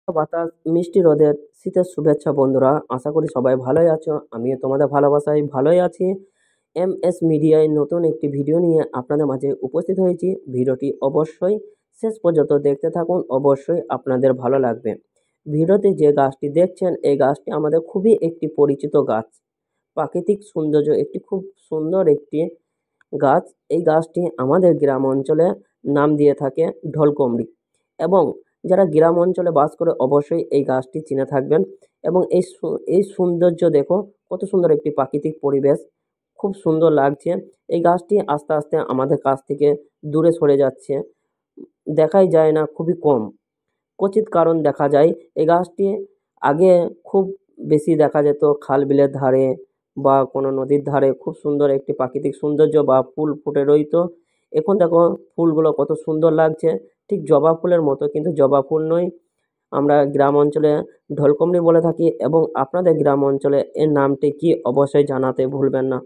বাতাস, মিষ্টি রোদের শীতের শুভেচ্ছা বন্ধুরা। আশা করি সবাই ভালোই আছো। আমিও তোমাদের ভালোবাসায় ভালোই আছি। এমএস মিডিয়ায় নতুন একটি ভিডিও নিয়ে আপনাদের মাঝে উপস্থিত হয়েছি। ভিডিওটি অবশ্যই শেষ পর্যন্ত দেখতে থাকুন, অবশ্যই আপনাদের ভালো লাগবে। ভিডিওতে যে গাছটি দেখছেন, এই গাছটি আমাদের খুবই একটি পরিচিত গাছ। প্রাকৃতিক সৌন্দর্য একটি খুব সুন্দর একটি গাছ। এই গাছটি আমাদের গ্রাম অঞ্চলে নাম দিয়ে থাকে ঢলকুমড়ি, এবং যারা গ্রাম অঞ্চলে বাস করে অবশ্যই এই গাছটি চিনে থাকবেন। এবং এই সৌন্দর্য দেখো, কত সুন্দর একটি প্রাকৃতিক পরিবেশ, খুব সুন্দর লাগছে। এই গাছটি আস্তে আস্তে আমাদের কাছ থেকে দূরে সরে যাচ্ছে, দেখাই যায় না, খুবই কম, ক্বচিৎ কারণ দেখা যায়। এই গাছটি আগে খুব বেশি দেখা যেত খাল বিলের ধারে বা কোনো নদীর ধারে, খুব সুন্দর একটি প্রাকৃতিক সৌন্দর্য বা ফুল ফুটে রইতো। এখন দেখো ফুলগুলো কত সুন্দর লাগছে, ঠিক জবা ফুলের মতো, কিন্তু জবা ফুল নয়। আমরা গ্রাম অঞ্চলে ঢলকুমড়ি বলে থাকি। এবং আপনাদের গ্রাম অঞ্চলে এর নামটি কি অবশ্যই জানাতে ভুলবেন না।